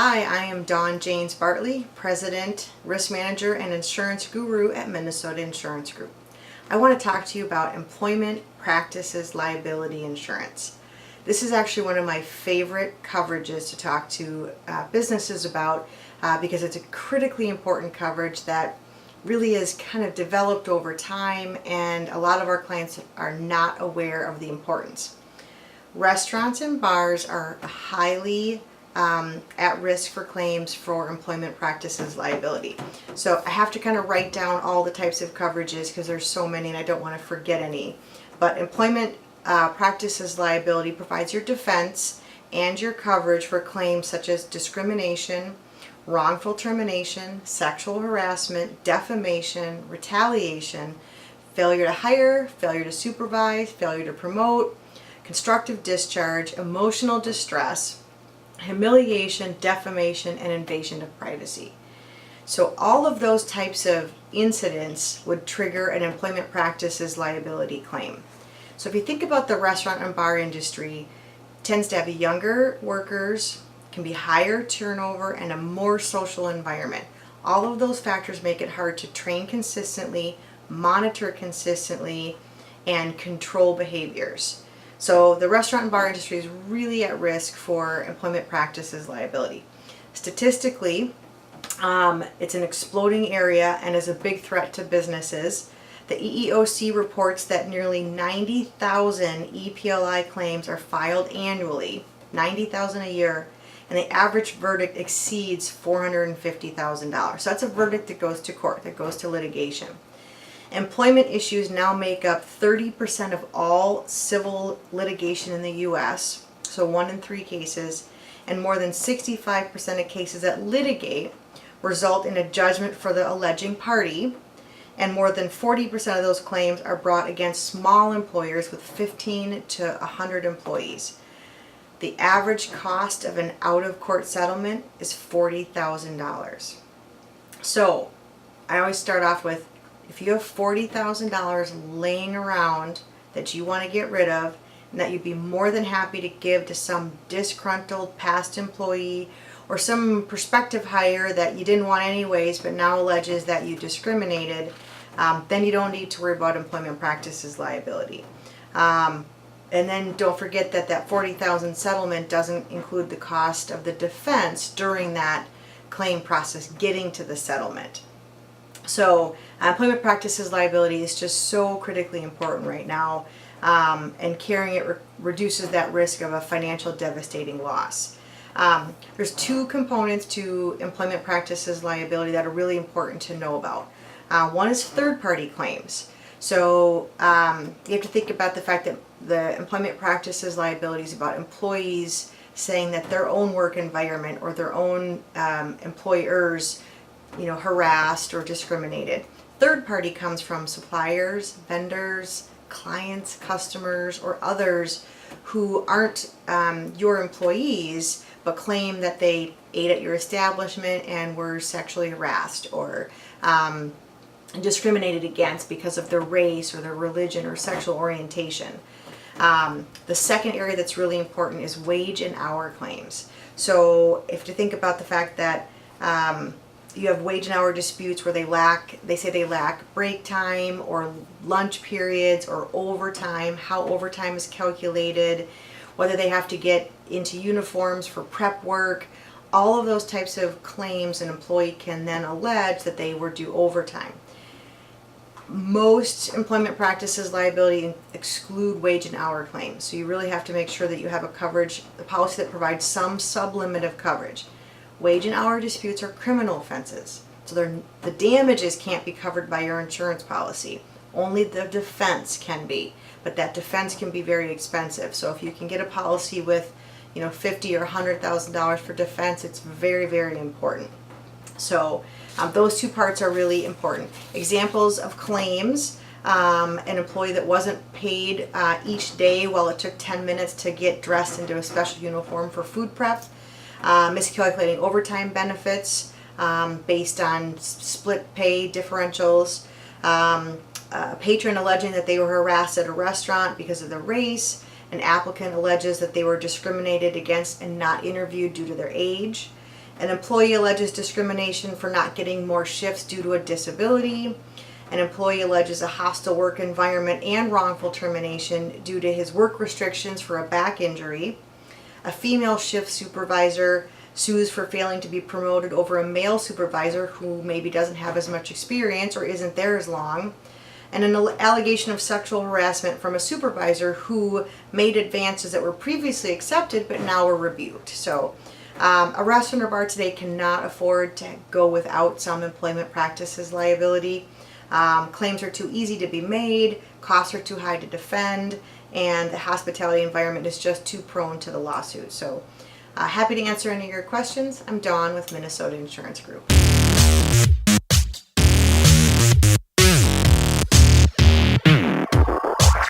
Hi, I am Dawn Janes-Bartley, President, Risk Manager, and Insurance Guru at Minnesota Insurance Group. I want to talk to you about employment practices liability insurance. This is actually one of my favorite coverages to talk to businesses about because it's a critically important coverage that really is kind of developed over time, and a lot of our clients are not aware of the importance. Restaurants and bars are highly at risk for claims for employment practices liability. So I have to kind of write down all the types of coverages because there's so many and I don't want to forget any. But employment practices liability provides your defense and your coverage for claims such as discrimination, wrongful termination, sexual harassment, defamation, retaliation, failure to hire, failure to supervise, failure to promote, constructive discharge, emotional distress, humiliation, defamation, and invasion of privacy. So all of those types of incidents would trigger an employment practices liability claim. So if you think about the restaurant and bar industry, it tends to have younger workers, can be higher turnover, and a more social environment. All of those factors make it hard to train consistently, monitor consistently, and control behaviors. So the restaurant and bar industry is really at risk for employment practices liability. Statistically, it's an exploding area and is a big threat to businesses. The EEOC reports that nearly 90,000 EPLI claims are filed annually, 90,000 a year, and the average verdict exceeds $450,000. So that's a verdict that goes to court, that goes to litigation. Employment issues now make up 30% of all civil litigation in the U.S., so 1 in 3 cases, and more than 65% of cases that litigate result in a judgment for the alleging party, and more than 40% of those claims are brought against small employers with 15 to 100 employees. The average cost of an out-of-court settlement is $40,000. So I always start off with, if you have $40,000 laying around that you want to get rid of and that you'd be more than happy to give to some disgruntled past employee or some prospective hire that you didn't want anyways but now alleges that you discriminated, then you don't need to worry about employment practices liability. And then don't forget that that $40,000 settlement doesn't include the cost of the defense during that claim process getting to the settlement. So employment practices liability is just so critically important right now, and carrying it reduces that risk of a financial devastating loss. There's 2 components to employment practices liability that are really important to know about. One is third-party claims. So you have to think about the fact that the employment practices liability is about employees saying that their own work environment or their own employers harassed or discriminated. Third party comes from suppliers, vendors, clients, customers, or others who aren't your employees but claim that they ate at your establishment and were sexually harassed or discriminated against because of their race or their religion or sexual orientation. The second area that's really important is wage and hour claims. So if you think about the fact that you have wage and hour disputes where they say they lack break time or lunch periods or overtime, how overtime is calculated, whether they have to get into uniforms for prep work, all of those types of claims an employee can then allege that they were due overtime. Most employment practices liability exclude wage and hour claims, so you really have to make sure that you have a policy that provides some sublimit of coverage. Wage and hour disputes are criminal offenses, so the damages can't be covered by your insurance policy. Only the defense can be, but that defense can be very expensive. So if you can get a policy with $50,000 or $100,000 for defense, it's very, very important. So those 2 parts are really important. Examples of claims: an employee that wasn't paid each day while it took 10 minutes to get dressed into a special uniform for food prep, miscalculating overtime benefits based on split pay differentials, a patron alleging that they were harassed at a restaurant because of their race, an applicant alleges that they were discriminated against and not interviewed due to their age, An employee alleges discrimination for not getting more shifts due to a disability. An employee alleges a hostile work environment and wrongful termination due to his work restrictions for a back injury. A female shift supervisor sues for failing to be promoted over a male supervisor who maybe doesn't have as much experience or isn't there as long. And an allegation of sexual harassment from a supervisor who made advances that were previously accepted but now were rebuked. So a restaurant or bar today cannot afford to go without some employment practices liability. Claims are too easy to be made, costs are too high to defend, and the hospitality environment is just too prone to the lawsuit. So happy to answer any of your questions. I'm Dawn with Minnesota Insurance Group.